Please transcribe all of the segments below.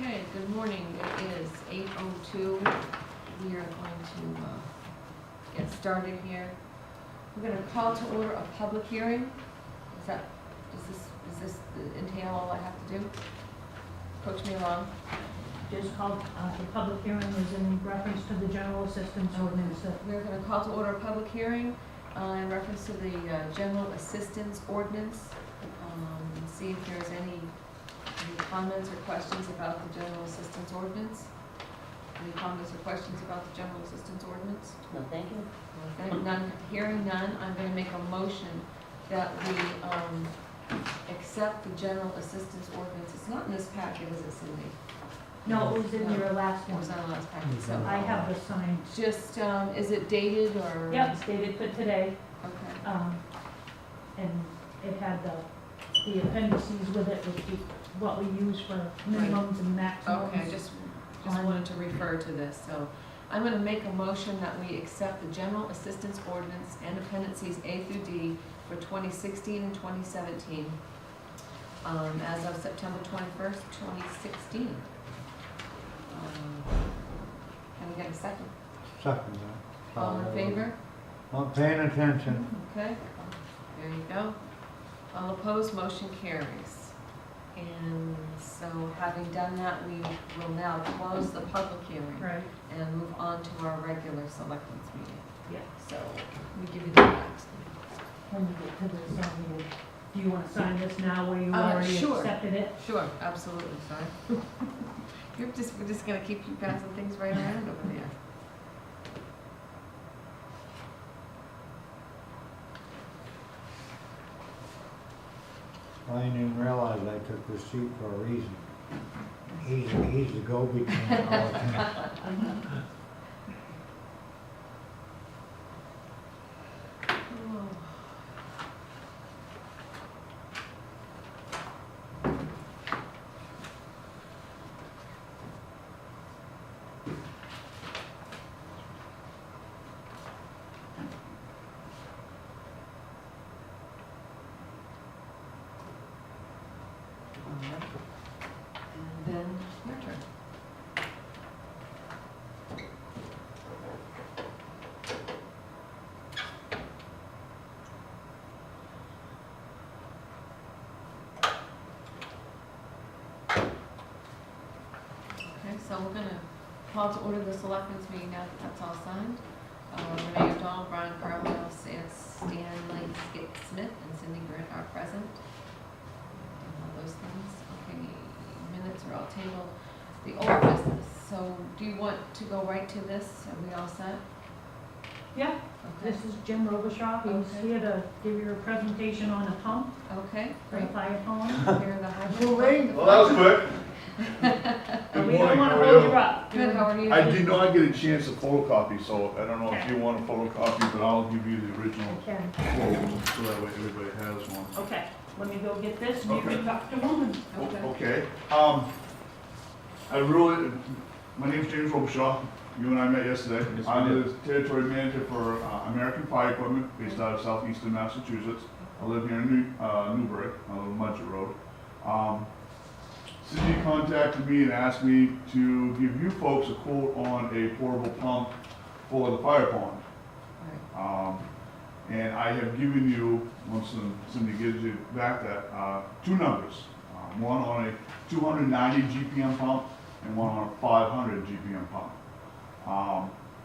Okay, good morning. It is 8:02. We are going to get started here. We're going to call to order a public hearing. Does this entail all I have to do? Coach me along. Just called, the public hearing is in reference to the general assistance ordinance. We're going to call to order a public hearing in reference to the general assistance ordinance. See if there's any comments or questions about the general assistance ordinance? Any comments or questions about the general assistance ordinance? No, thank you. Okay, none, hearing none, I'm going to make a motion that we accept the general assistance ordinance. It's not in this packet, is it, Cindy? No, it was in your last It one. was on the last packet, so. I have the signed. Just, is it dated or? Yep, it's dated for today, Okay. and it had the appendices with it, which is what we use for minimums and maximums. Okay, just wanted to refer to this, so I'm going to make a motion that we accept the general assistance ordinance and appendices A through D for 2016 and 2017 as of September 21st, 2016. Can we get a second? Second, yeah. All in favor? Not paying attention. Okay, there you go. All opposed, motion carries. And so having done that, we will now close the public hearing Right, and move on to our regular selectmen's meeting. yeah. So we give you the next. When you get to this, do you want to sign this now where you already Sure. accepted it? Sure, absolutely, sorry. We're just gonna keep you passing things right around over there. I didn't even realize I took this seat for a reason. He's the go-between all the time. Oh. And then your turn. Okay, so we're gonna call to order the selectmen's meeting now that that's all signed. Renee O'Donnell, Brian Carlisle, Stanley Smith, and Cindy Grant are present. All those things. Okay, minutes are all tabled. The old business, so do you want to go right to this? Are we all set? Yeah, Okay. this is Jim Robichaud. He's Okay. here to give you a presentation on a pump Okay, for the great. fire pond. Here are the hydrant. Moving. Well, that was quick. But Good we don't morning, want to how are hold you? you up. Good, how are you? I did not get a chance to photocopy, so I don't know if you want a photocopy, but I'll give you the original Okay. quote, so that way everybody has one. Okay, let me go get this, and you Okay. can talk to him. Okay. Okay. My name's James Robichaud. You and I met yesterday. Yes, we I'm did. the territory manager for American Fire Equipment, based out of southeastern Massachusetts. I live here in Newburgh, on Little Mudgett Road. Cindy contacted me and asked me to give you folks a quote on a portable pump for the fire pond. All And I have given you, once Cindy gives you back that, two numbers. One on a 290 GPM pump and one on a 500 GPM pump.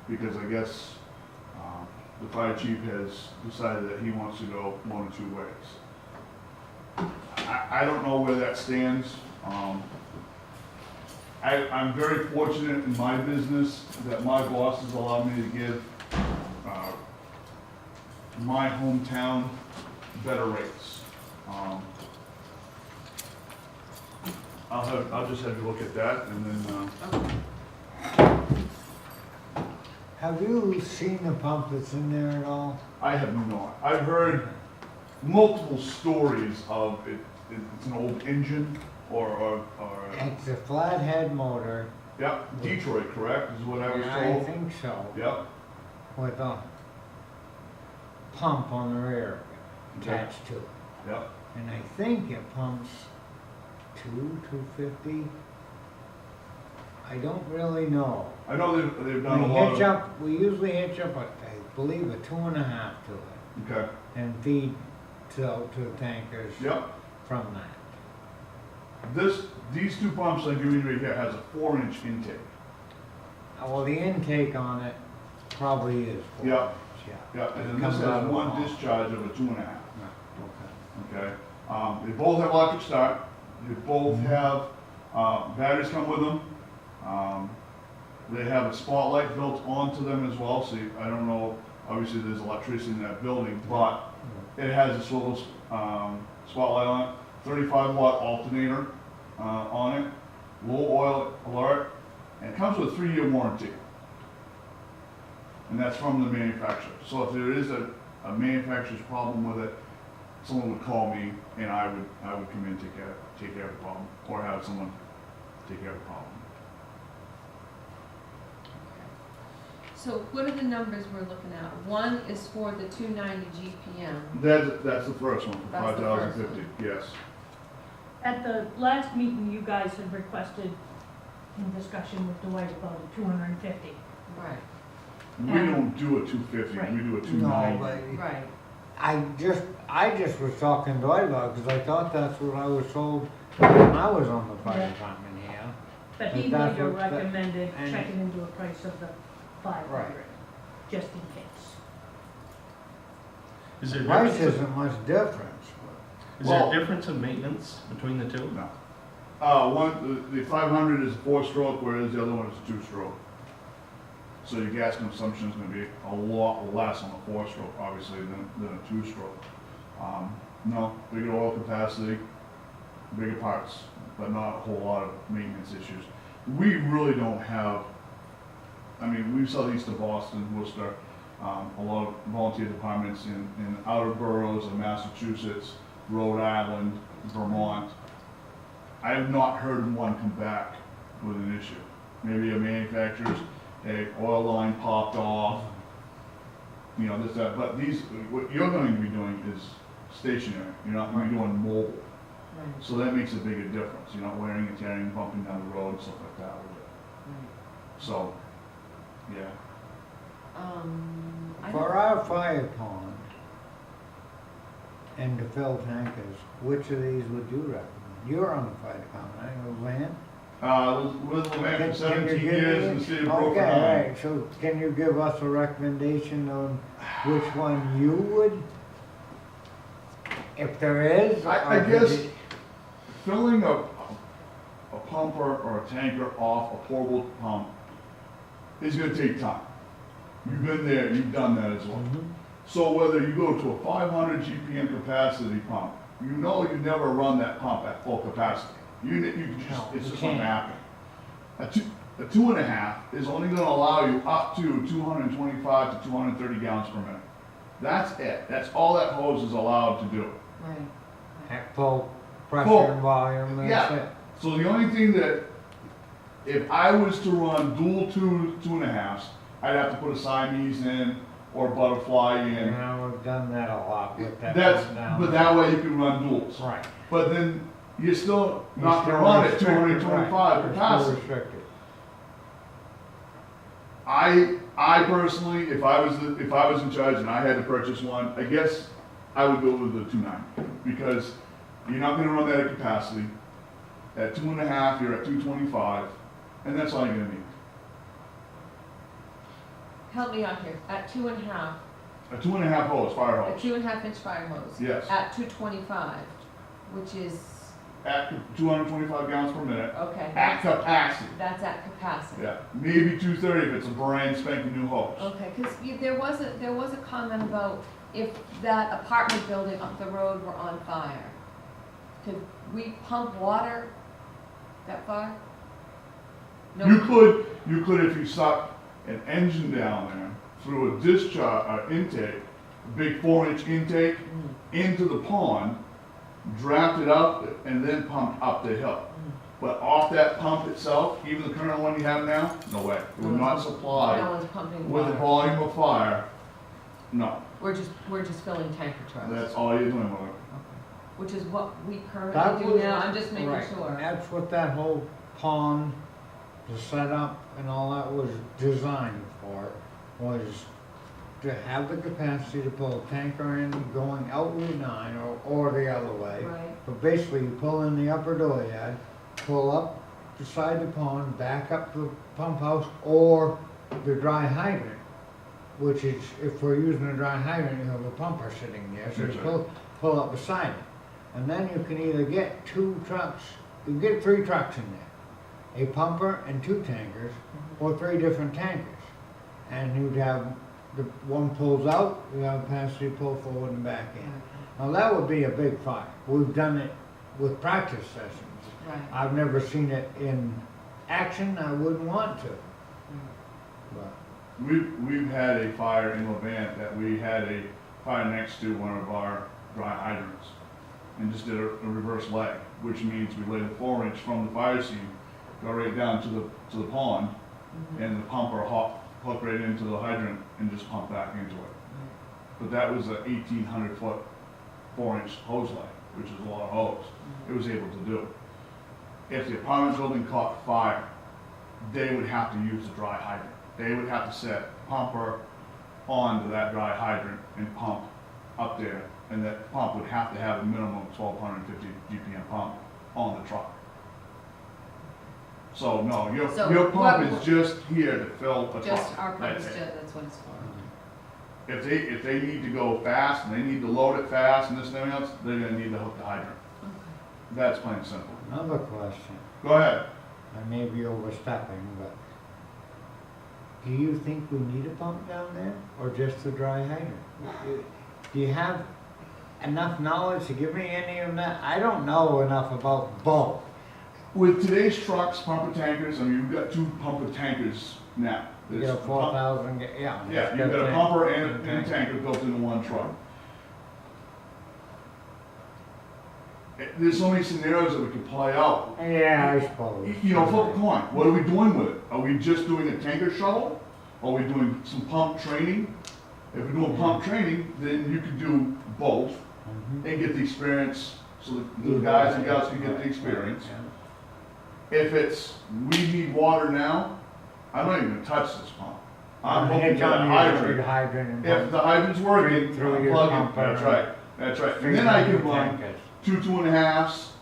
Because I guess the fire chief has decided that he wants to go one of two ways. I don't know where that stands. I'm very fortunate in my business that my bosses allow me to give my hometown better rates. I'll just have you look at that and then, Okay. Have you seen the pump that's in there at all? I have not. I've heard multiple stories of it. It's an old engine or It's a flathead motor. yep, Detroit, correct, is what I was I told? think so. Yep, With a pump on the rear attached to it. yep. And I think it pumps 250 I don't really know. I know they've done a We lot hitch of, up, we usually hitch up, I believe, a 2.5 to it okay, and feed to the tankers yep. from that. These two pumps I'm giving you right here has a 4-inch intake. Well, the intake on it probably is 4 Yeah. inch, yeah. Yep, and It then comes this out has of the one pump. discharge of a 2.5. Yeah, Okay, they both have electric start, they both have, batteries come with them. They have a spotlight built onto them as well, so I don't know, obviously there's electricity in that building, but it has a swivel, spotlight on it, 35-watt alternator, on it, low oil alert, and it comes with a 3-year warranty. And that's from the manufacturer, so if there is a manufacturer's problem with it, someone would call me and I would come in and take care of the problem, or have someone take care of the problem. So what are the numbers we're looking at? One is for the 290 GPM. That's the first one, for That's the first 5,050, yes. At the last meeting, you guys had requested, in discussion with Dwight, about a 250. Right, We don't do a 250, Right. we do a No, 290. but right. I just was talking to Dwight about it, because I thought that's what I was told when I was on the fire Yeah. department here. But he But that's later what the- recommended and- checking into a price of the 500, Right. just in case. Is there a Price difference, isn't much difference, is there Well- a difference in maintenance between the two? No. The 500 is a 4-stroke, whereas the other one is a 2-stroke. So your gas consumption is gonna be a lot less on a 4-stroke, obviously, than a 2-stroke. No, bigger oil capacity, bigger parts, but not a whole lot of maintenance issues. We really don't have, I mean, we sell these to Boston, Worcester, a lot of volunteer departments in outer boroughs of Massachusetts, Rhode Island, Vermont. I have not heard one come back with an issue. Maybe a manufacturer's, a oil line popped off, you know, this, that, but these, what you're going to be doing is stationary, you're not going to be doing mobile. Right, So that makes a bigger difference, you're not wearing and tearing, bumping down the road and stuff like that with it. right. So, yeah. I For don't, our fire pond and to fill tankers, which of these would you recommend? You're on the fire department, I know, Van. With Luann Can for you 17 give years me- in the city of Brooklyn. Okay, all right, so can you give us a recommendation on which one you would? If there is? I or guess is it- filling a pump or a tanker off a portable pump is gonna take time. You've been there, you've done that as well. Mhm. So whether you go to a 500 GPM capacity pump, you know you never run that pump at full capacity. You can just, No, it's you just gonna can't. happen. A 2.5 is only gonna allow you up to 225 to 230 gallons per minute. That's it. That's all that hose is allowed to do. right. At full pressure Full. and volume, that's Yeah. it. So the only thing that, if I was to run dual 2.5s, I'd have to put a Siamese in or butterfly in. And we've done that a lot with that That's, one down. but that way you can run duals. Right. But then you're still You're not still gonna run at restricted, 225 right. You're still capacity. restricted. I personally, if I was in charge and I had to purchase one, I guess I would go with the 290, because you're not gonna run that at capacity. At 2.5, you're at 225, and that's all you're gonna need. Help me out here. At 2.5, A 2.5 hose, fire a hose, 2.5-inch fire hose. yes. At 225, which is, At 225 gallons per minute, okay. at capacity. That's at capacity. Yeah, maybe 230 if it's a brand spanking new hose. Okay, because there was a comment about if that apartment building up the road were on fire. Could we pump water that far? No. You could if you suck an engine down there through a discharge, intake, a big 4-inch intake, into the pond, draft it up, and then pumped up the hill. But off that pump itself, even the current one you have now, no way. It will not No supply one's pumping with the water. volume of fire. No, We're just filling tanker trucks. that's all you're doing with it. Which is what we That currently do was- now. I'm just making Right. sure. That's what that whole pond the setup and all that was designed for was to have the capacity to pull a tanker in going out Route 9 or the other way. Right. But basically, you pull in the upper door yard, pull up beside the pond, back up the pump house or the dry hydrant, which is, if we're using a dry hydrant, you have a pumper sitting there, so you That's right. pull up beside it. And then you can either get 2 trucks, you can get 3 trucks in there, a pumper and 2 tankers, or 3 different tankers. And you'd have, the one pulls out, you have capacity to pull forward and back in. Now that would be a big fire. We've done it with practice sessions. Right. I've never seen it in action, I wouldn't want to. But We've had a fire in Levant that we had a fire next to one of our dry hydrants and just did a reverse leg, which means we laid a 4-inch from the fire scene, go right down to the pond, and the pumper hook right into the hydrant and just pump back into it. But that was a 1,800 foot 4-inch hose leg, which is a lot of hose. It was able to do. If the apartment building caught fire, they would have to use the dry hydrant. They would have to set a pumper onto that dry hydrant and pump up there, and that pump would have to have a minimum 1,250 GPM pump on the truck. So no, So your pump what- is just here to fill a truck. Just our That's purpose, it. that's what it's for. If they need to go fast and they need to load it fast and this and everything else, they're gonna need to hook the hydrant. Okay. That's plain and simple. another question, Go ahead. I may be overstepping, but do you think we need a pump down there or just the dry hydrant? Do you have enough knowledge to give me any of that? I don't know enough about both. With today's trucks, pumper tankers, I mean, you've got 2 pumper tankers now. You There's get a a pump- 4,000, yeah. Yeah, you've got a pumper and a tanker built into one truck. There's so many scenarios that we could play out. Yeah, I suppose. You know, flip a coin, what are we doing with it? Are we just doing a tanker shuttle? Are we doing some pump training? If we're doing pump training, then you could do both Mhm. and get the experience, so the guys and gals can get the experience. If it's, we need water now, I'm not even gonna touch this pump. I'm looking It's at a on hydrant. your hydrant and If the hydrant's working, Through I'm your plugging, pump, that's right, that's right. And then I can run 2 2.5s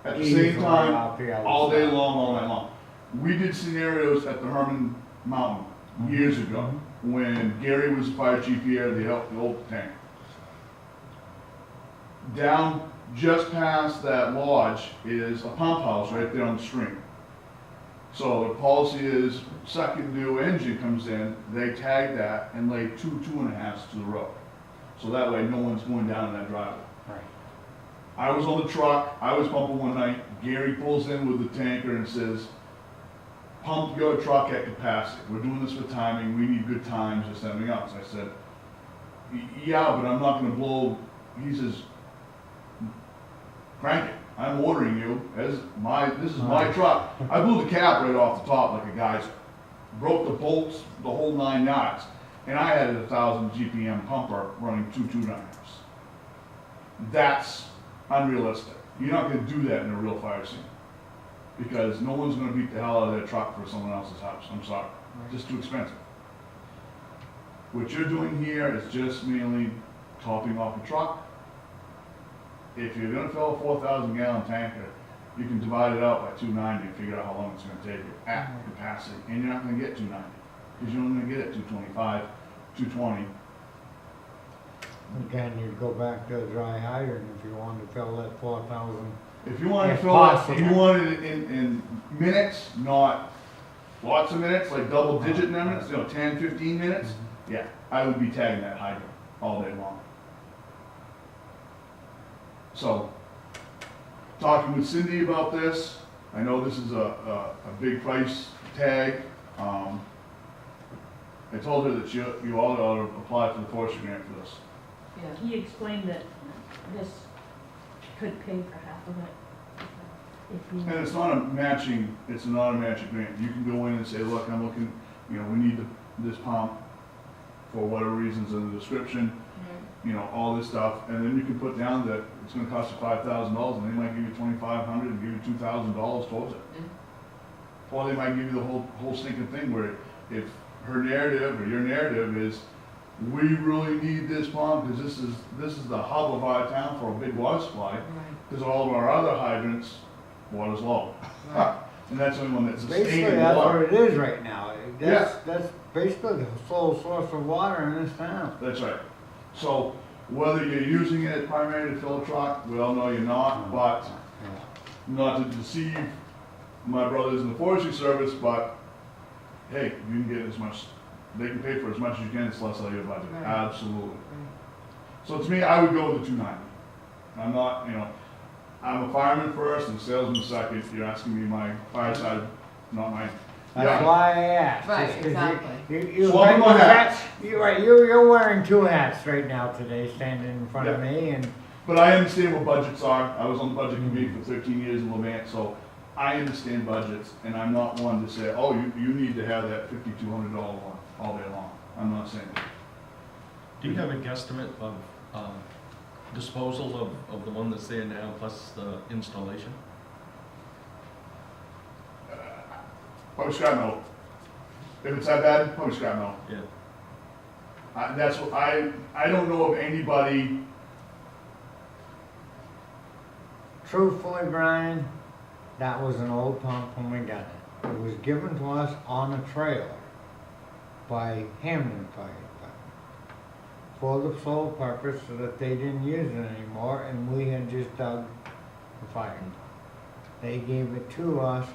at the same time, all day long, all night long. We did scenarios at the Herman Mountain years ago, when Gary was the fire chief here, the old tank. Down just past that lodge is a pump house right there on the stream. So the policy is, second new engine comes in, they tag that and lay 2 2.5s to the road. So that way no one's going down in that driveway. Right. I was on the truck, I was pumping one night, Gary pulls in with the tanker and says, pump your truck at capacity, we're doing this for timing, we need good times, this, that, and everything else. I said, yeah, but I'm not gonna blow, he says, crank it, I'm ordering you, this is my truck. I blew the cap right off the top like a geyser, broke the bolts, the whole 9 yards, and I had a 1,000 GPM pumper running 2 2.9s. That's unrealistic. You're not gonna do that in a real fire scene. Because no one's gonna beat the hell out of their truck for someone else's house, I'm sorry, just too expensive. What you're doing here is just mainly topping off a truck. If you're gonna fill a 4,000 gallon tanker, you can divide it out by 290 and figure out how long it's gonna take you at capacity, and you're not gonna get 290, because you're only gonna get it 225, 220. Again, you'd go back to a dry hydrant if you wanted to fill that 4,000. If you wanted to If fill possible. it, if you wanted it in minutes, not lots of minutes, like double digit minutes, 10, 15 minutes, yeah, I would be tagging that hydrant all day long. So, talking with Cindy about this, I know this is a big price tag. I told her that you all ought to apply for the forestry grant for this. Yeah. He explained that this could pay for half of it. If you, And it's not a matching grant. You can go in and say, look, I'm looking, we need this pump for whatever reasons in the description, all this stuff, and then you can put down that it's gonna cost you $5,000, and they might give you $2,500 and give you $2,000 towards it. Or they might give you the whole stinking thing where if her narrative or your narrative is, we really need this pump because this is the hub of our town for a big water supply, Right, because all of our other hydrants, water's low. right. And that's the only one that's Basically, sustaining that's what water. it is right now. That's basically the sole source of water in this town. That's right. So whether you're using it primarily to fill a truck, we all know you're not, but not to deceive my brothers in the forestry service, but hey, you can get as much, they can pay for as much as you can, it's less out of your budget, Right. absolutely. Right. So to me, I would go with the 290. I'm not, I'm a fireman first and salesman second, you're asking me my fire side, not my. That's Yeah. why I asked. Right, Just 'cause exactly. You Swap my hats. You're right, you're wearing two hats right now today, standing in front of Yeah. me, and But I understand what budgets are, I was on the budget committee for 13 years in Levant, so I understand budgets, and I'm not one to say, oh, you need to have that $5,200 one all day long, I'm not saying that. Do you have a guesstimate of disposal of the one that's there now plus the installation? Probably scrap metal. If it's that bad, probably scrap metal. Yeah. That's what I don't know of anybody. truthfully, Brian, that was an old pump when we got it. It was given to us on a trailer by Hamden Fire Department for the sole purpose so that they didn't use it anymore, and we had just dug the fire. They gave it to us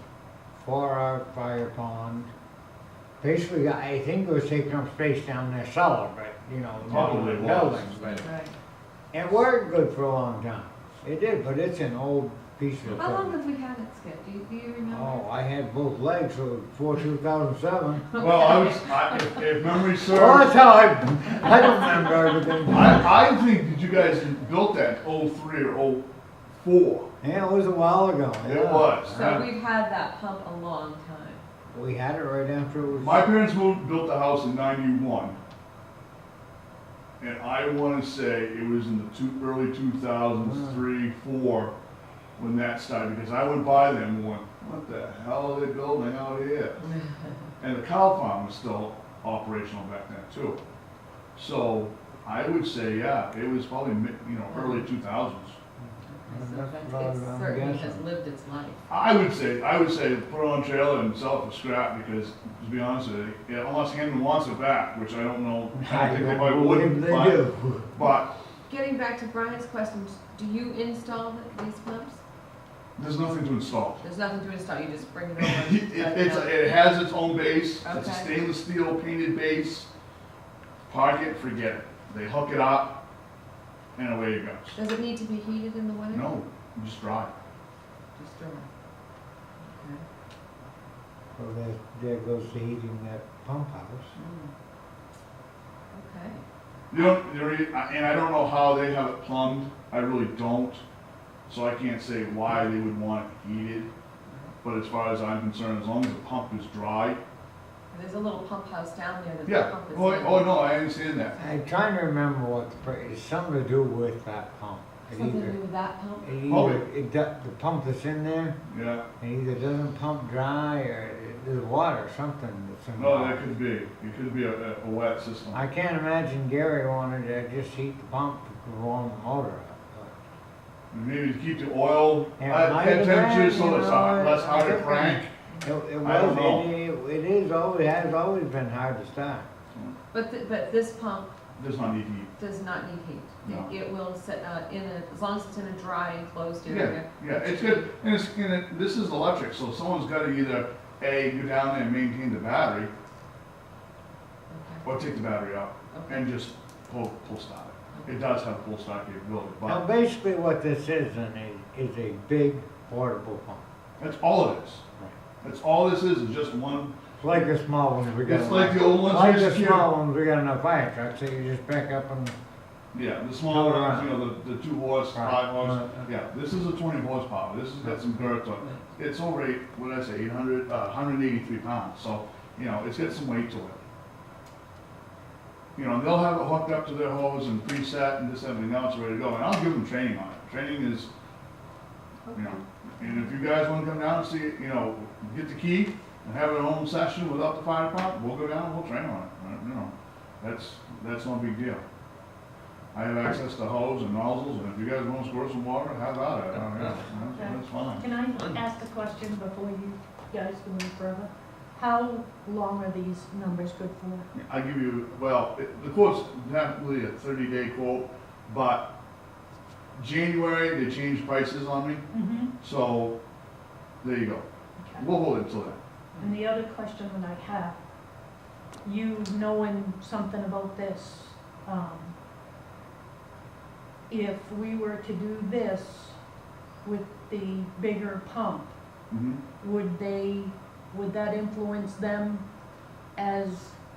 for our fire pond. Basically, I think it was taking up space down their cellar, but, Probably the was. buildings, but Right. it worked good for a long time. It did, but it's an old piece of How long equipment. have we had it, Skip? Do you remember? Oh, I had both legs before 2007. Well, if memory Oh, serves, that's how I don't remember everything. I think that you guys built that 03 or 04. Yeah, it was a while ago. It yeah. was. So we've had that pump a long time. We had it right after it was. My parents built the house in '91. And I want to say it was in the early 2000s, 3, 4, when that started, because I went by them and went, what the hell are they building out here? And the cow farm was still operational back then too. So I would say, yeah, it was probably, early 2000s. So That's that's- what it I'm certainly has guessing. lived its life. I would say put it on a trailer and sell it for scrap, because to be honest with you, unless Hammond wants it back, which I don't know, I don't think they probably believe would, they do. but Getting back to Brian's question, do you install these pumps? there's nothing to install. There's nothing to install, you just bring it over? and It has its own base, it's a Okay. stainless steel painted base. Park it, forget it. They hook it up, and away it goes. Does it need to be heated in the winter? No, you just dry. Just dry. Okay. So there goes the heating that pump house. Okay. And I don't know how they have it plumbed, I really don't. So I can't say why they would want it heated. But as far as I'm concerned, as long as the pump is dry. And there's a little pump house down there that the Yeah, pump is oh, in. oh no, I understand that. I'm trying to remember what it's something to do with that pump. It Something to either- do with that pump? the pump that's in there, Yeah, it either doesn't pump dry or there's water, something that's in no, that could be, it could be a wet system. I can't imagine Gary wanted to just heat the pump to warm the motor up. Maybe to keep the oil Yeah, at might have temperature been, so it's less hard to could be. crank. It I don't know. has always been hard to start. But this pump Does not need heat. does not need heat. No. It will sit as long as it's in a dry enclosed Yeah, area. yeah, it's good, and this is electric, so someone's gotta either, A, go down there and maintain the battery, Okay. or take the battery out, Okay. and just pull start it. It does have full start capability, Now, but basically what this is a big portable pump. that's all it is. That's all this is just one, It's like the small ones we got. it's like the old ones. Like we the used to small ones we got in our fire truck, so you just back up and. carry. Yeah, the small Go ones, around. the 2 horse, Right. 5 horse, Right. yeah, this is a 20 horsepower, this has got some girth on it. It's over 183 pounds, so, it's got some weight to it. They'll have it hooked up to their hose and preset and this, everything else ready to go, and I'll give them training on it. Training is, Okay. And if you guys wanna come down and see, it, you know, get the key and have an own session without the fire department, we'll go down, we'll train on it, you know, that's no big deal. I have access to hose and nozzles, and if you guys wanna squirt some water, have at it, I don't know, that's fine. Can I ask a question before you guys go any further? How long are these numbers good for? I give you, well, the quote's definitely a 30-day quote, but January, they changed prices on me, Mm-hmm. so there you go. We'll hold it till then. And the other question that I have, you knowing something about this, if we were to do this with the bigger pump, would that influence them as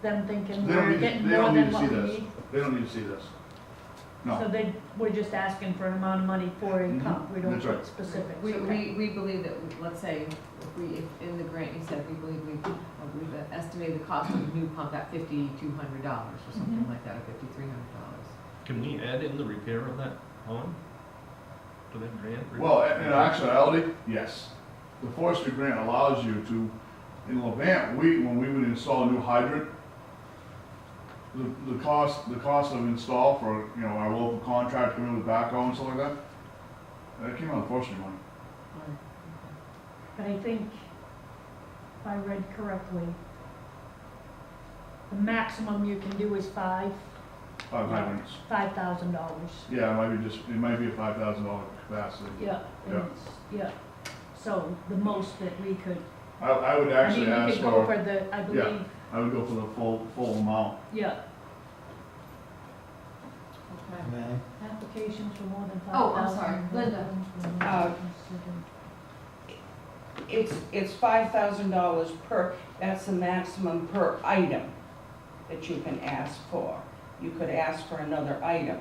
them thinking They don't we're need, getting they more don't need than to see what we this. need? They don't need to see this. So No. we're just asking for an amount of money for a Mhm. pump, we don't That's right. put specifics. We, Okay. we believe that, let's say, if in the grant you said, we've estimated the cost of a new pump at $5,200 or something Mhm. like that, or $5,300. Can we add in the repair of that pond to that grant? Well, in actuality, yes. The forestry grant allows you to, in Levant, when we would install a new hydrant, the cost of install for, you know, our local contractor coming in with backhoe and stuff like that, that came out of forestry money. But I think, if I read correctly, the maximum you can do is Five hydrants. $5,000. Yeah, it might be a $5,000 capacity. Yeah, and Yeah. yeah, so the most that we could, I would I actually mean, we ask could go for, for the, I believe, I would go for the full amount. yeah, Okay. applications for more than 5,000. Oh, I'm sorry. Linda. It's $5,000 per, that's the maximum per item that you can ask for. You could ask for another item,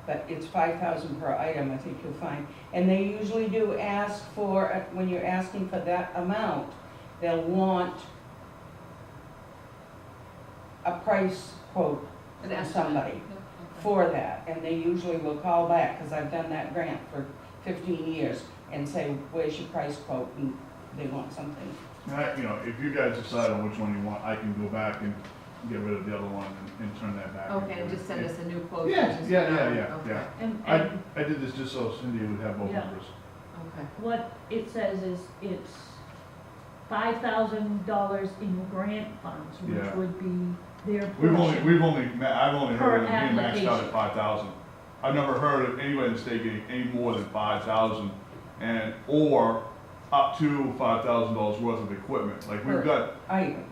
but it's 5,000 per item, I think you'll find. And they usually do ask for, when you're asking for that amount, they'll want a price quote An from estimate. somebody Yep, okay. for that, and they usually will call back, because I've done that grant for 15 years, and say, where's your price quote, and they want something. You know, if you guys decide on which one you want, I can go back and get rid of the other one and turn that back. Okay, and just send us a new quote. Yeah, just- yeah. Okay. And, I did this just so Cindy would have both Yeah. numbers. Okay. what it says is it's $5,000 in grant funds, which Yeah. would be their I've portion. only Per heard of it being maxed out application. at 5,000. I've never heard of anybody in the state getting any more than 5,000 or up to $5,000 worth of equipment. Like we've Per- got, Item.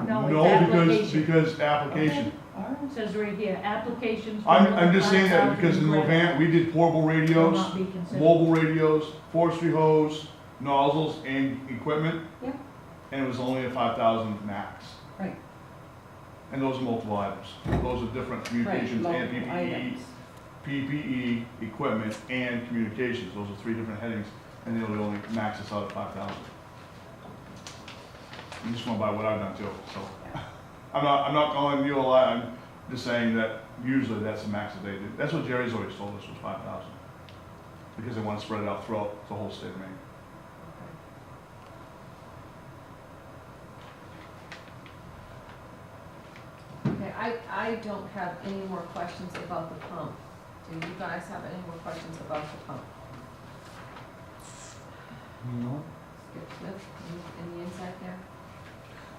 No, it's application. because application. All right. It says right here, applications. for I'm just saying that 5,000 because in grant Levant, we did portable will radios, not be considered. mobile radios, forestry hose, nozzles, and equipment. Yeah. And it was only a 5,000 max. Right. And those are multiple items. Those are different Right, communications and multiple items. PPE, equipment, and communications. Those are three different headings, and they would only max us out at 5,000. I'm just going by what I've done too, so. I'm not calling you a lie, I'm just saying that usually that's the max that they do. That's what Jerry's always told us was 5,000. Because they want to spread it out throughout the whole state of Maine. Okay, I don't have any more questions about the pump. Do you guys have any more questions about the pump? No? Skip Smith, any insight there?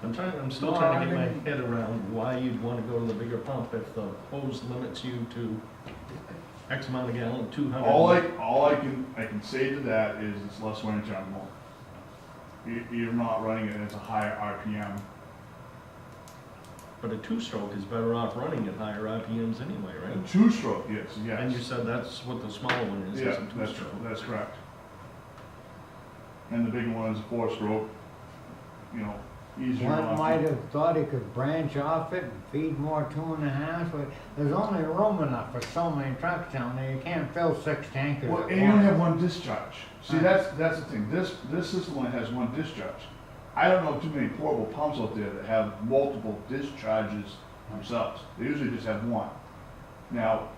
I'm still No, trying I to get my think- head around why you'd wanna go to the bigger pump if the hose limits you to X amount of gallon, 200. All I can say to that is it's less wear and tear on the motor. You're not running it at a higher RPM. But a two-stroke is better off running at higher RPMs anyway, A right? two-stroke, yes. And you said that's what the smaller one is, Yeah, is a two-stroke. that's correct. And the big one is a four-stroke, you know, easier. One on- might have thought he could branch off it and feed more 2.5, but there's only room enough for so many trucks down there, you can't fill 6 tankers Well, at and you only have once. one discharge. See, Right. that's the thing. This system only has one discharge. I don't know too many portable pumps out there that have multiple discharges themselves. They usually just have one. Now,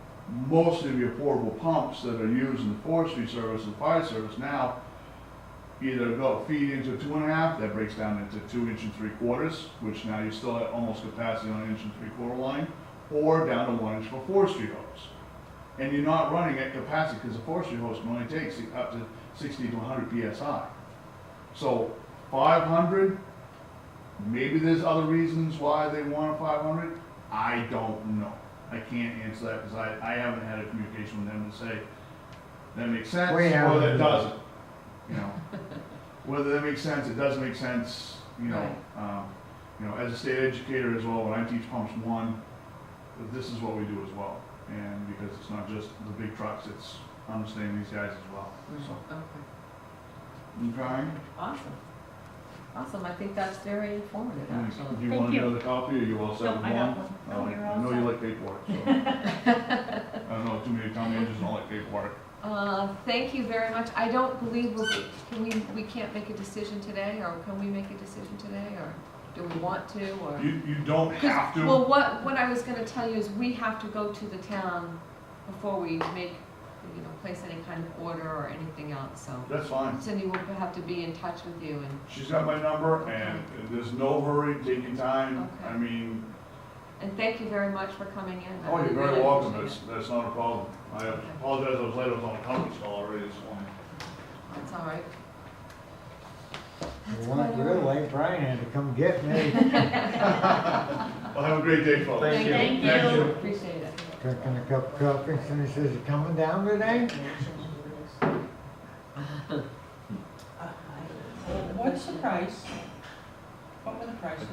most of the portable pumps that are used in the forestry service and fire service now either go feed into 2.5, that breaks down into 2 inch and 3/4, which now you still have almost capacity on an 1 3/4 line, or down to 1 inch for forestry hose. And you're not running at capacity because the forestry hose can only take up to 60 to 100 PSI. So 500, maybe there's other reasons why they want a 500. I don't know. I can't answer that because I haven't had a communication with them to say that makes sense We or haven't that either. doesn't. You know, whether that makes sense, it doesn't make sense. You know, as a state educator as well, when I teach pumps 1, this is what we do as well. And because it's not just the big trucks, it's understanding these guys as well. So, Okay, okay. awesome. Awesome, I think that's very informative, Do actually. you Thank want you. another copy, or you all set No, with I got one? one. Oh, No, you're I all know you set. like paperwork, so. I don't know, too many town managers don't like paperwork. Thank you very much. I don't believe we can't make a decision today, or can we make a decision today, or do we want to, or? You don't have to. Well, what I was gonna tell you is we have to go to the town before we make, place any kind of order or anything else, so. That's fine. Cindy will have to be in touch with you and, She's got my number, and there's no hurry, take your time. Okay. I mean, thank you very much for coming in. I oh, you're very really welcome, appreciate that's not a problem. I apologize, I was late, I was on a conference call already this morning. it. That's all right. You weren't real late, Brian had to come get me. Well, have a great day, folks. Thank you. Thank you. Appreciate it. Drinking a cup of coffee, and he says, you coming down today? What's the price? What were the prices?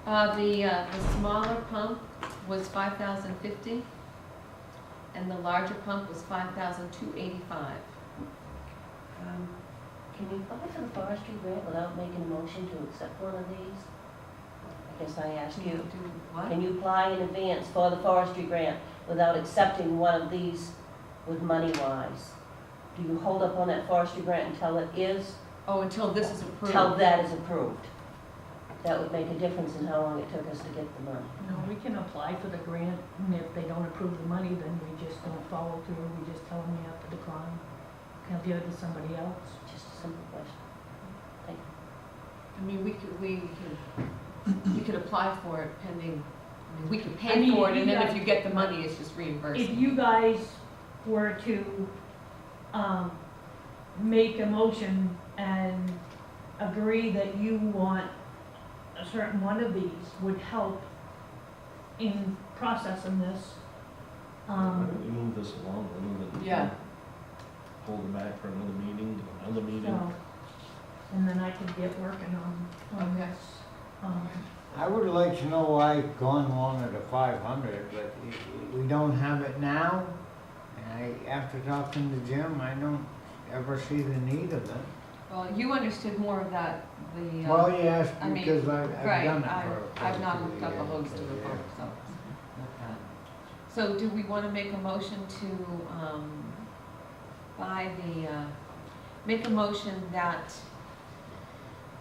The smaller pump was $5,050, and the larger pump was $5,285. Can you apply for the forestry grant without making a motion to accept one of these? I guess I asked Can you you. do what? Can you apply in advance for the forestry grant without accepting one of these with money-wise? Do you hold up on that forestry grant until it is, Oh, until this is approved? until that is approved? That would make a difference in how long it took us to get the money. No, we can apply for the grant, and if they don't approve the money, then we just don't follow through, we just tell them you have to decline. Can give it to somebody else. Just a simple question. I mean, we could apply for it pending, we could I pay mean, for if it, and you then if guys- you get the money, it's just If reimbursement. you guys were to, make a motion and agree that you want a certain one of these would help in processing this, Why don't we move this along, rather than Yeah. hold it back for another meeting, another meeting? so, and then I can get working on Okay. this. I would like to know why Glenn wanted a 500, but we don't have it now. And after talking to Jim, I don't ever see the need of it. Well, you understood more of that, Well, yes, I mean, because I've right, done it for. I've not 42 hooked up a years, hose to the yeah. pump, so. So do we want to make a motion to, make a motion that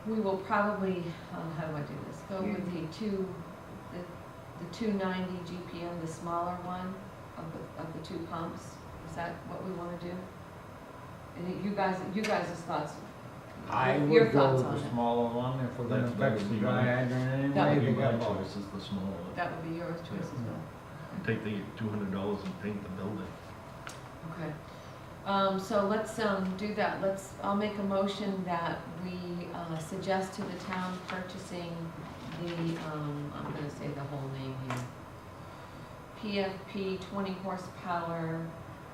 we will probably, how do I do this? Go with the 290 GPM, the smaller one of the two pumps? Is that what we want to do? And you guys' thoughts? I Your would go thoughts with on the it. smaller one if we're gonna That would fix the be dry mine. hydrant That anyway. would Maybe they my got both. choice is the small one. That would be your choice as well. Take the $200 and paint the building. Okay. So let's do that. I'll make a motion that we suggest to the town purchasing the, I'm gonna say the whole name here. PFP 20 horsepower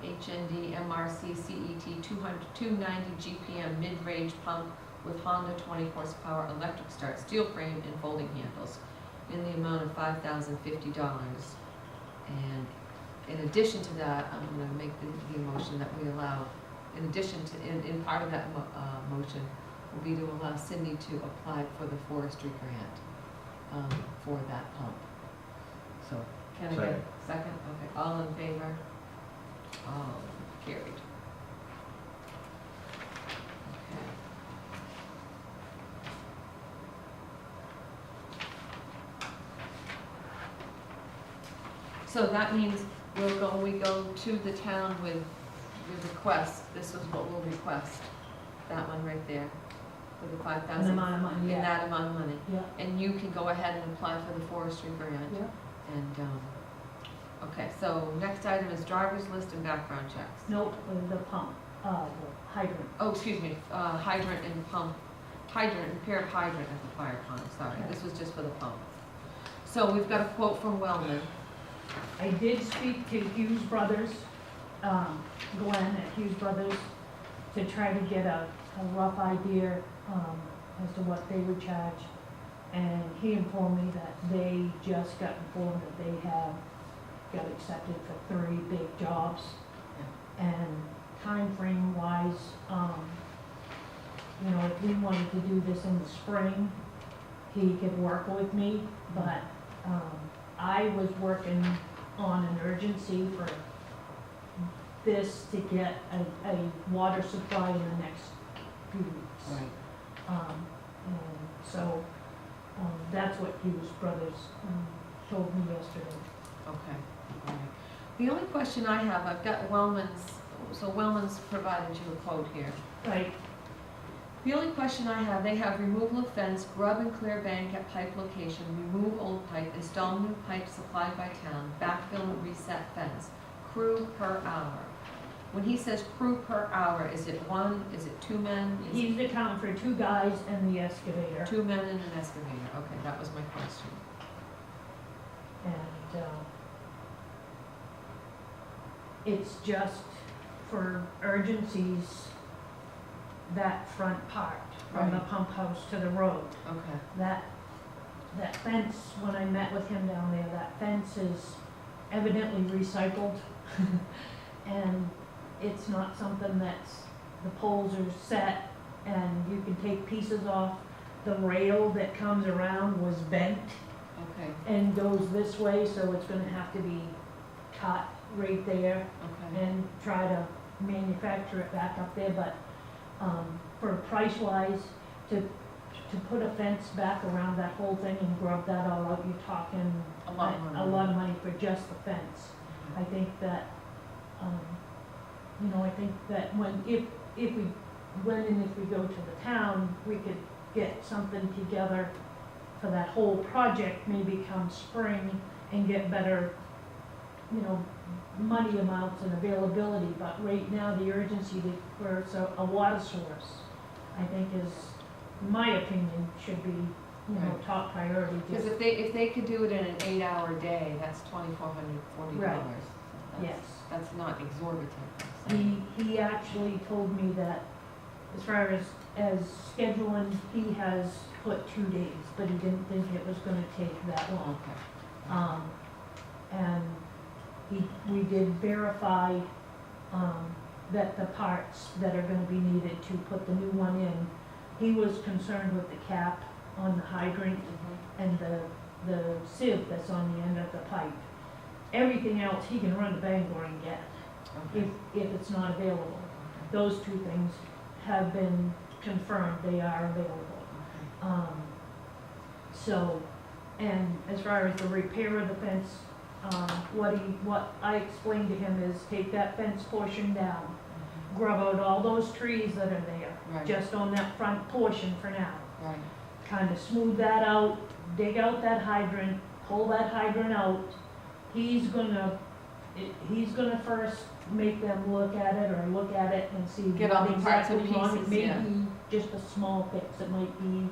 HND MRC CET 290 GPM mid-range pump with Honda 20 horsepower electric start steel frame and folding handles in the amount of $5,050. And in addition to that, I'm gonna make the motion that we allow, in addition to, in part of that motion, will be to allow Cindy to apply for the forestry grant, for that pump. So, can I get a second? Okay, all in favor? All carried. Okay. So that means we go to the town with the request, this is what we'll request, that one right there, for the 5,000. An amount of money, In yeah. that amount of money. Yeah, And you can go ahead and apply for the forestry grant. yeah. And, okay, so next item is driver's list and background checks. Nope, the pump, the hydrant. Oh, excuse me, hydrant and pump, hydrant, repair of hydrant at the fire pond, sorry, this was just for the pump. So we've got a quote from Wellman. I did speak to Hughes Brothers, Glenn at Hughes Brothers, to try to get a rough idea, as to what they would charge. And he informed me that they just got informed that they have got accepted for 3 big jobs. And time frame wise, you know, if we wanted to do this in the spring, he could work with me, but, I was working on an urgency for this to get a water supply in the next few weeks. And so, that's what Hughes Brothers, told me yesterday. Okay, all right. The only question I have, I've got Wellman's, so Wellman's provided you a quote here. Right, The only question I have, they have removal of fence, grub and clear bank at pipe location, remove old pipe, install new pipe supplied by town, backfill and reset fence, crew per hour. When he says crew per hour, is it 1, is it 2 men? Is it he's accounting for 2 guys and the excavator. 2 men and an excavator? Okay, that was my question. And, it's just for urgencies, that front part, from the Right. pump house to the road. Okay, That fence, when I met with him down there, that fence is evidently recycled. And it's not something that's, the poles are set and you can take pieces off. The rail that comes around was bent okay, and goes this way, so it's gonna have to be cut right there okay. and try to manufacture it back up there, but, for price wise, to put a fence back around that whole thing and grub that all out, you're talking A lot of money. a lot of money for just the fence. I think that, you know, I think that if we went and if we go to the town, we could get something together for that whole project, maybe come spring, and get better, you know, money amounts and availability, but right now, the urgency for a water source, I think is, in my opinion, should be, you know, Right. top priority. Because if they could do it in an 8-hour day, that's $2,440. Right. So Yes. That's not exorbitant. He actually told me that as far as scheduling, he has put 2 days, but he didn't think it was gonna take that long. Okay. And we did verify, that the parts that are gonna be needed to put the new one in, he was concerned with the cap on the hydrant Mhm. and the sieve that's on the end of the pipe. Everything else, he can run to Bangor and get, Okay. if it's not available. Those 2 things have been confirmed, they are available. Okay. So, and as far as the repair of the fence, what I explained to him is take that fence portion down, grub out all those trees that are there, Right. just on that front portion for now. Right. Kind of smooth that out, dig out that hydrant, pull that hydrant out. He's gonna first make them look at it and see Get all what the parts and exactly wrong. It pieces, may yeah. be just a small fix, it might be,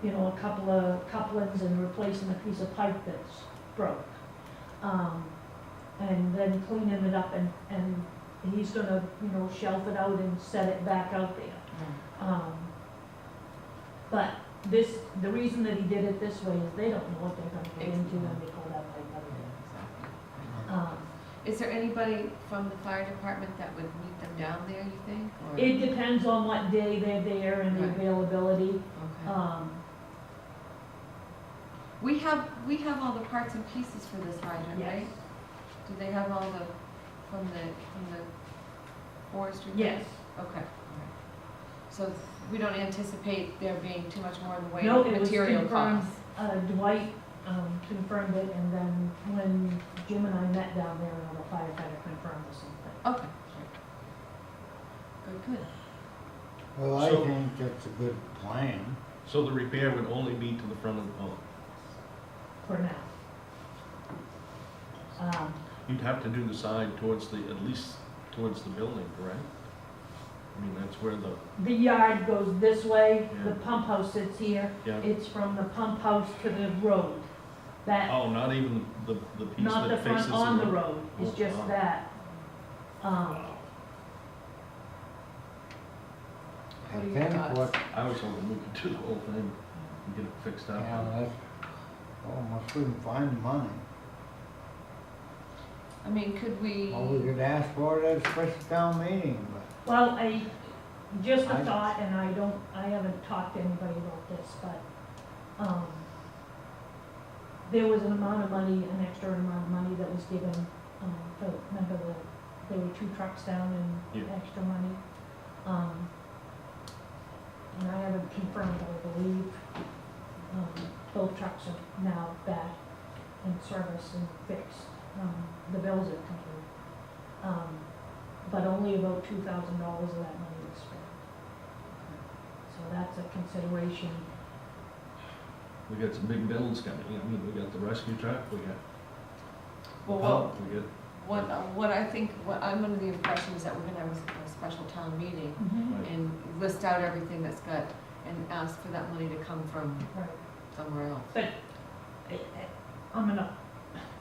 you know, a couple of couplings and replacing a piece of pipe that's broke. And then cleaning it up and he's gonna, you know, shelf it out and set it back out there. Right. But the reason that he did it this way is they don't know what they're gonna get into when they pull that pipe out of Yeah, exactly. there. Is there anybody from the fire department that would meet them down there, you think? Or- It depends on what day they're there and the Right. availability. Okay. We have all the parts and pieces for this hydrant, Yes. right? Do they have all the, from the forestry? Yes. Okay, all right. So we don't anticipate there being too much more in the way No, of it was material confirmed, costs? Dwight confirmed it, and then when Jim and I met down there, the firefighter confirmed the same thing. Okay. Good, good. Well, I So- think that's a good plan. So the repair would only be to the front of the pump. For now. You'd have to do the side towards the, at least towards the building, correct? I mean, that's where The yard goes this way, the Yeah. pump house sits here, yeah, it's from the pump house to the road. That, oh, not even the piece not the that faces front on the road. road, it's Oh, just wow. that. I What are your think thoughts? what, I was hoping we could do the whole thing and get it fixed up. yeah, that's, almost couldn't find the money. I mean, could we? Well, we could ask for it at a special town meeting, but. Well, just a I- thought, and I haven't talked to anybody about this, but, there was an amount of money, an extra amount of money that was given, remember there were 2 trucks down and Yeah. extra money. And I haven't confirmed, but I believe, both trucks are now back in service and fixed. The bills are complete. But only about $2,000 of that money was spent. So that's a consideration. We got some big bills coming, I mean, we got the rescue truck, we got the Well, pump, we got, what I think, what I'm under the impression is that we're gonna have a special town meeting right. and list out everything that's got, and ask for that money to come from Right. somewhere else. But I'm gonna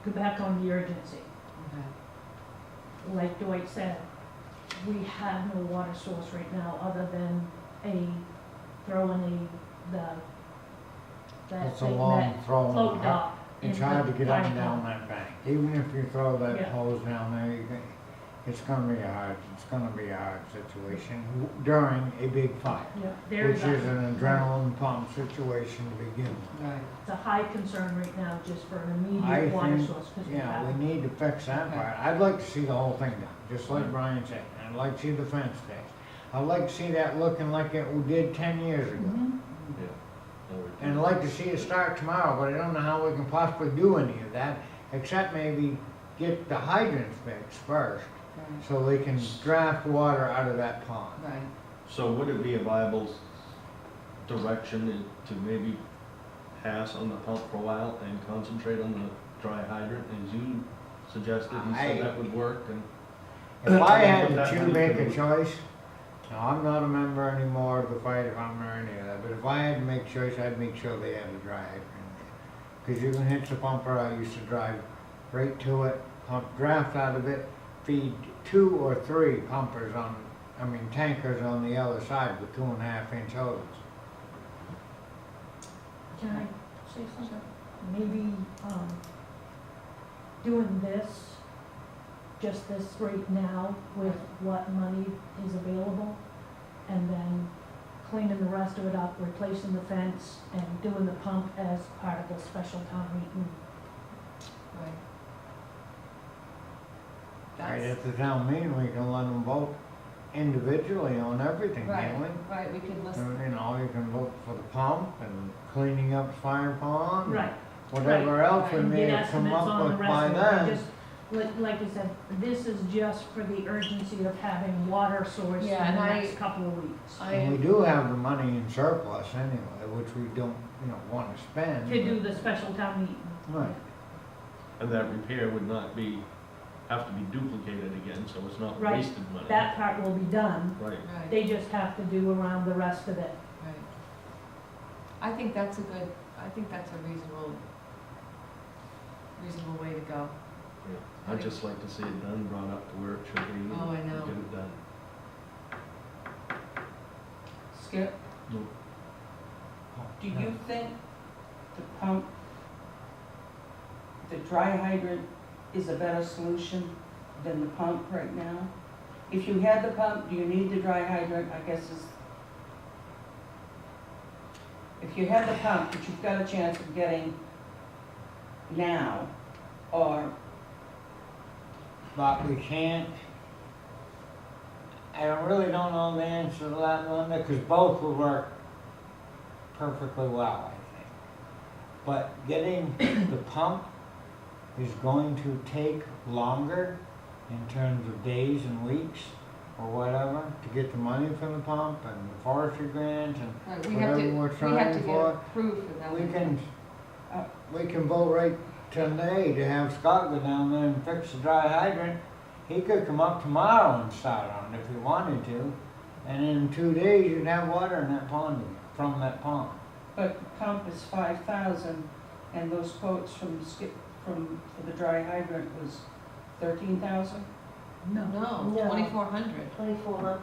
go back on the urgency. Okay. Like Dwight said, we have no water source right now other than that It's a big long net throw. float dock. It's in hard the to get up and fire down pond. that bank. Even if you throw that Yeah. hose down there, it's gonna be a hard situation during a big fire, Yeah, which there's is an adrenaline pump situation to begin with. Right. it's a high concern right now just for an I immediate water think, source, because we yeah, have. we need to fix that Okay. part. I'd like to see the whole thing done, just like Right. Brian said. I'd like to see the fence fixed. I'd like to see that looking like it did 10 years ago. Mhm. Yeah. No, we- And I'd like to see it start tomorrow, but I don't know how we can possibly do any of that, except maybe get the hydrants fixed first, Right. so they can draft water out of that pond. Right. So would it be a viable direction to maybe pass on the pump for a while and concentrate on the dry hydrant, as you suggested? You said that would work, and If I had Put that to money make to a the- choice, now I'm not a member anymore of the fire department or any of that, but if I had to make a choice, I'd make sure they had a dry hydrant there. Cause you can hitch the pumper, I used to drive right to it, pump draft out of it, feed 2 or 3 tankers on the other side with 2.5-inch hoses. Can I say something? Maybe, doing this, just this right now with what money is available, and then cleaning the rest of it up, replacing the fence, and doing the pump as part of the special town meeting. Right. Right That's, at the town meeting, we can let them vote individually on everything, right, can't we? right, we could list, You know, you can vote for the pump and cleaning up fire pond. Right. Whatever else we And may get have come estimates up on the with rest by of it. I then. just, like you said, this is just for the urgency of having water source in the Yeah, and next couple of weeks. And we do have the money in surplus anyway, which we don't, wanna spend. To do the special town meeting. Right. and that repair would not have to be duplicated again, so it's not Right. wasted money. That part will be done, Right. right, they just have to do around the rest of it. right. I think that's a reasonable way to go. Yeah. I'd just like to see it done, brought up to where it should be. Oh, I and know. Get it done. Skip, do you think the pump, the dry hydrant is a better solution than the pump right now? If you had the pump, do you need the dry hydrant, I guess is. If you had the pump, which you've got a chance of getting now, or, But we can't, I really don't know the answer to that, Linda, because both would work perfectly well, I think. but getting the pump is going to take longer in terms of days and weeks or whatever, to get the money from the pump and the forestry grant and Right, we whatever we're have to trying get for. approved for that. We can vote right today to have Scott go down there and fix the dry hydrant. He could come up tomorrow and start on it if he wanted to, and in 2 days you'd have water in that pond again, from that pond. But pump is 5,000, and those quotes from for the dry hydrant was 13,000? No. No, No. 2,400. 2,400.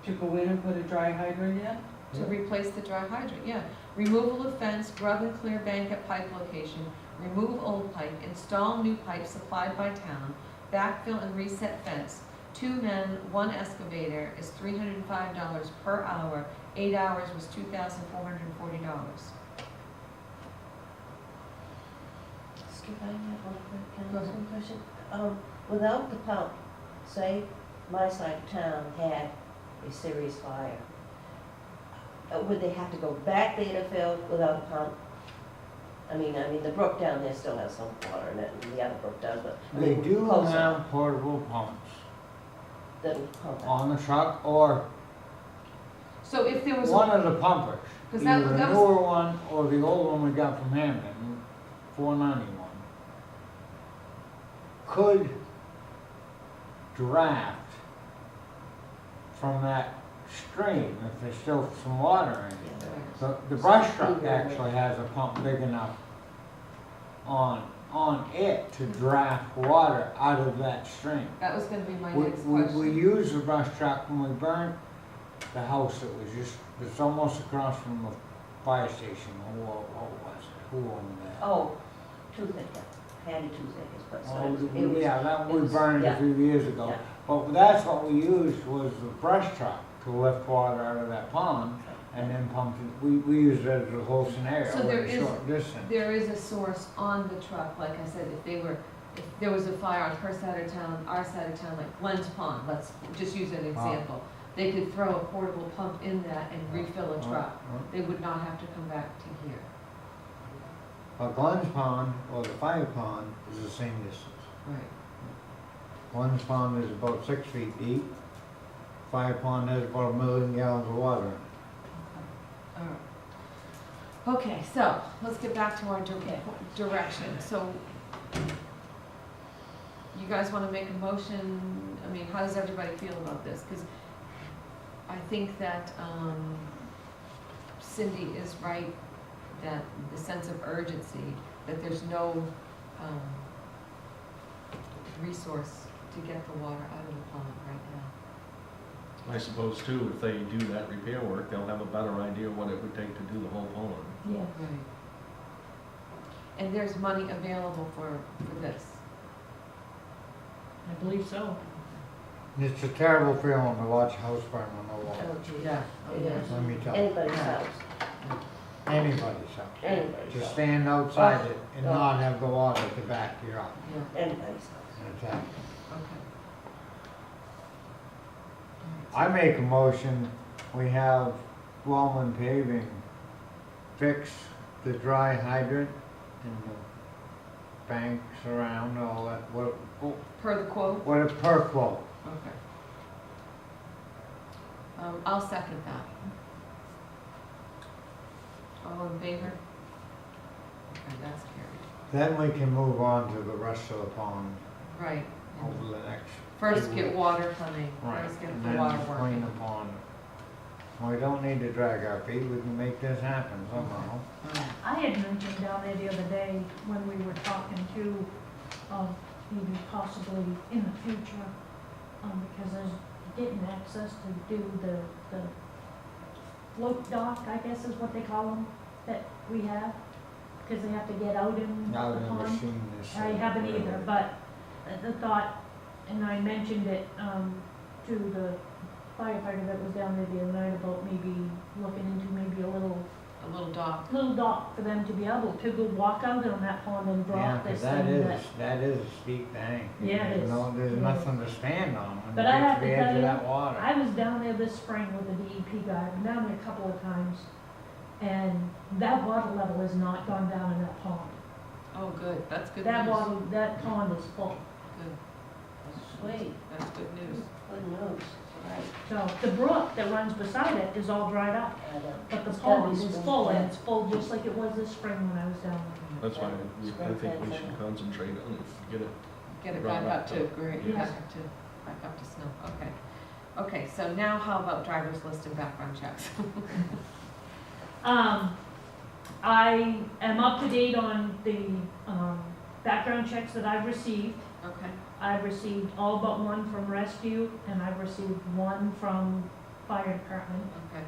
To go in and put a dry hydrant in? To replace the dry hydrant, yeah. Removal of fence, grub and clear bank at pipe location, remove old pipe, install new pipe supplied by town, backfill and reset fence. 2 men, 1 excavator is $305 per hour. 8 hours was $2,440. Skip, I have one quick, can Go I ask ahead. one question? Without the pump, say my side of town had a serious fire, would they have to go back there to fill without a pump? I mean, the brook down there still has some water in it, and the other brook does, but I They mean, do closer have portable pumps than pump. on the truck, or So if there was, one of the pumpers, 'cause either that the was- newer one or the old one we got from Hampton, 491, could draft from that stream if there's still some water in it. So the brush truck actually has a pump big enough on it to draft water out of that stream. that was gonna be my We, next we question. used the brush truck when we burnt the house that was just, it's almost across from the fire station. What was it? Who owned that? Oh, toothache, handy toothache, but so it was. Yeah, that, we it was- burned it yeah, a few years ago. yeah. But that's what we used, was the brush truck to lift water out of that pond and then pump it. We used it as a whole scenario, So there at a is- short distance. There is a source on the truck, like I said, if there was a fire on her side of town, our side of town, like Glenn's Pond, let's just use an example. They could throw a portable pump in that and refill a truck. They would not have to come back to here. But Glenn's Pond or the fire pond is the same distance. Right. Glenn's Pond is about 6 feet deep. Fire pond has about 1 million gallons of water in it. Alright. Okay, so, let's get back to our direction, so, you guys wanna make a motion, I mean, how does everybody feel about this? Cause I think that, Cindy is right, that the sense of urgency, that there's no, resource to get the water out of the pond right now. I suppose too, if they do that repair work, they'll have a better idea what it would take to do the whole pond. Yeah. Right. And there's money available for this. I believe so. It's a terrible feeling to watch a house burn on the wall. Oh, gee. Yeah. It is. Let me tell you. Anybody's house, Anybody's house. anybody's To house, stand outside it and not have the water to back you up Yeah, anybody's house. and attack. okay. I make a motion, we have Wellman Paving fix the dry hydrant and the banks around, all that, Per the quote? what a per quote. Okay. I'll second that. All in favor? Okay, that's carried. Then we can move on to the rest of the pond Right. and over the next. First get water coming, Right, first get and the then water just clean working. the pond. We don't need to drag our feet, we can make this happen somehow. Alright. I had mentioned down there the other day when we were talking to, maybe possibly in the future, because there's getting access to do the float dock, I guess is what they call them, that we have, because they have to get out in the I've never pond. seen this. I haven't either, but the thought, and I mentioned it, to the firefighter that was down there the other night about maybe looking into maybe a little dock. dock for them to be able to go walk out on that pond and Yeah, drop 'cause this that thing is a steep bank. Yeah, it is. There's Yeah. nothing to stand on when you But I get have to the to edge tell of you, that water. I was down there this spring with the DEP guy, I've been down there a couple of times, and that water level has not gone down in that pond. Oh, good, that's good That news. water, that pond is full. Good, Sweet, that's good news. good news, right. So the brook that runs beside it is all dried up, but the It's gotta be pond is spring full, and fed. it's full just like it was this spring when I was down there. That's why I think we should concentrate on it, get it. Get it Brought back up up to to- grade, Yes. back up to snow, okay. Okay, so now how about driver's list and background checks? I am up to date on the, background checks that I've received. Okay, I've received all but one from rescue, and I've received one from fire department. okay,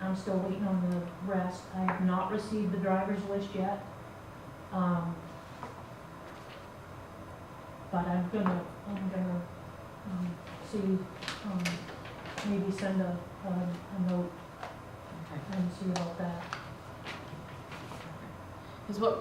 I'm still waiting on the rest. I have not received the driver's list yet. But I'm gonna, see, maybe send a note okay. and see about that. Because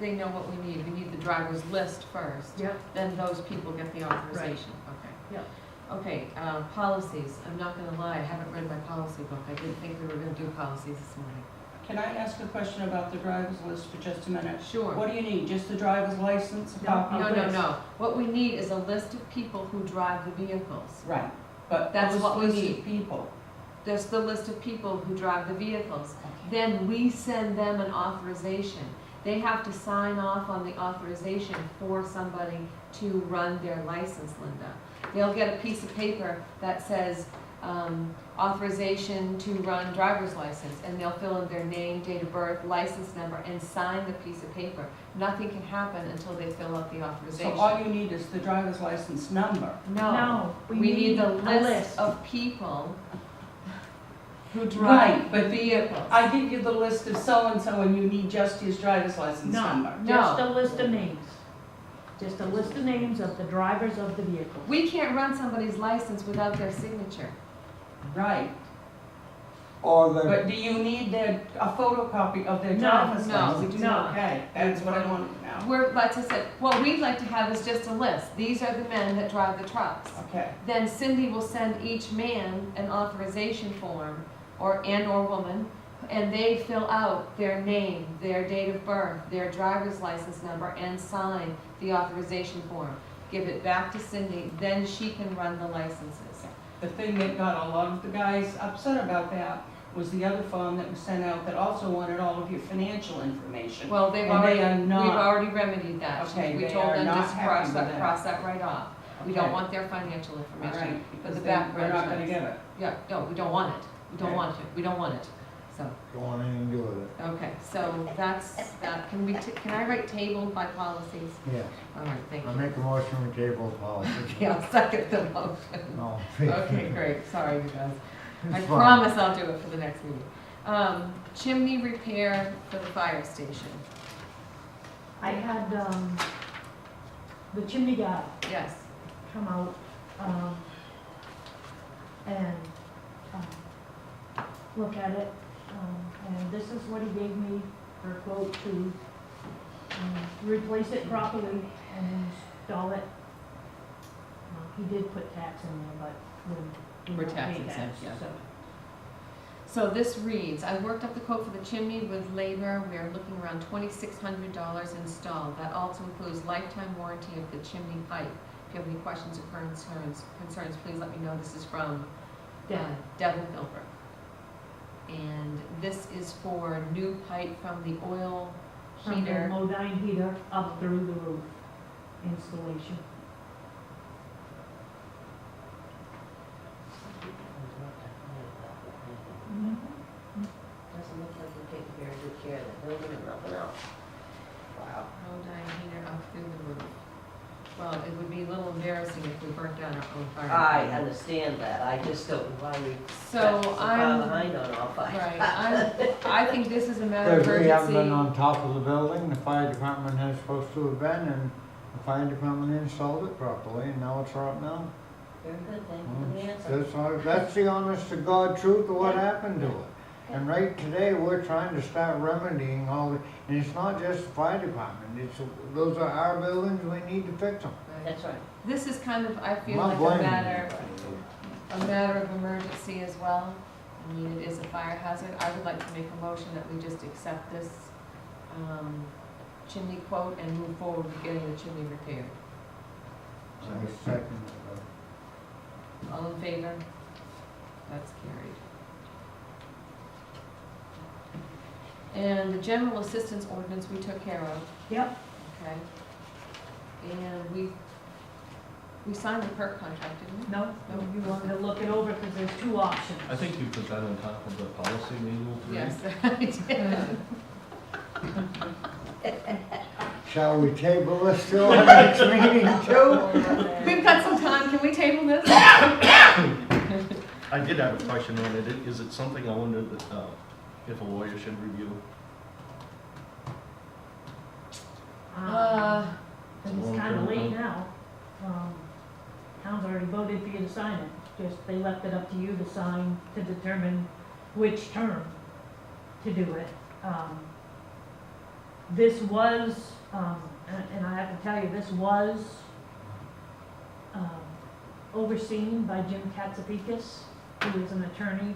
they know what we need. We need the driver's list first. Yep. Then those people get the authorization. Okay. Yep. Okay, policies. I'm not gonna lie, I haven't read my policy book. I didn't think we were gonna do policies this morning. Can I ask a question about the driver's list for just a minute? Sure. What do you need, just the driver's license, a No, copy No, of no, this? no. What we need is a list of people who drive the vehicles. Right, but That's those what we list of need. people. There's the list of people who drive the vehicles. Then we send them an authorization. They have to sign off on the authorization for somebody to run their license, Linda. They'll get a piece of paper that says, authorization to run driver's license, and they'll fill in their name, date of birth, license number, and sign the piece of paper. Nothing can happen until they fill out the So authorization. all you need is the driver's license number. No, we need the a list of people who Right, drive the but vehicles. I give you the list of so-and-so and you need just his driver's license No, number. just a list of names. Just a list of names of the drivers of the vehicle. We can't run somebody's license without their signature. Right, Or the, but do you need a photocopy of their No, driver's no, license? we do not. Okay, that's what I wanted to know. We're, like I said, what we'd like to have is just a list. These are the men that drive the trucks. Okay, Then Cindy will send each man an authorization form, or woman, and they fill out their name, their date of birth, their driver's license number, and sign the authorization form. Give it back to Cindy, then she can run the licenses. the thing that got a lot of the guys upset about that was the other form that was sent out that also wanted all of your financial information. Well, they've And already, they are we've not- already remedied that. Okay, We they told are them not to happy with that. cross that right off. We don't Okay. want their financial All information. right, But because the they, background we're not gonna checks. give it. Yeah, no, we don't want it. We don't Okay. want it. We don't want it. So, don't want anything to do with it. okay, so that's that. Can I write tabled by policies? Yes, All right, thank I you. make a motion with table policy. Yeah, I'll second the motion. No. Okay, great. Sorry, you guys. I It's fine. promise I'll do it for the next meeting. Chimney repair for the fire station. I had, the chimney guy Yes. come out, and, look at it, and this is what he gave me for a quote to, replace it properly and install it. He did put tax in there, but we We're don't pay tax tax, exempt, yeah. so. So this reads, I worked up the quote for the chimney with labor. We are looking around $2,600 installed. That also includes lifetime warranty of the chimney pipe. If you have any questions or concerns, please let me know. This is from Devin Gilbert. And this is for new pipe from the oil From the heater. Modine heater up through the roof installation. Doesn't look like you're taking very good care of the building and nothing else. Wow. Modine heater up through the roof. Well, it would be a little embarrassing if we burnt down our own fire. I department. understand that, I just don't know why we So got so far I'm, behind on our fire. right, I think this is a matter of Because we haven't been urgency. on top of the building, the fire department has supposed to have been, and the fire department installed it properly, and now it's right now. Very good, thank you for the answer. That's the honest to God truth of what happened to it. And right today, we're trying to start remedying all the, and it's not just the fire department, those are our buildings, we need to fix them. That's right. This is kind of, I feel I'm not like blaming a matter of emergency as well. I mean, it is a fire hazard. I would like to make a motion that we just accept this, chimney quote and move forward with getting the chimney repaired. I second it. All in favor? That's carried. And the general assistance ordinance we took care of, Yep, okay? And we signed the PERC contract, didn't we? no, you wanted to look it over because there's two options. I think you put that on top of the policy manual today. Yes, I did. Shall we table this till our next meeting too? We've got some time, can we table this? I did have a question on it. Is it something I wondered if a lawyer should review? It's kind of late now. Town's already voted for you to sign it, just they left it up to you to sign to determine which term to do it. This was, and I have to tell you, this was overseen by Jim Katsipikis, who is an attorney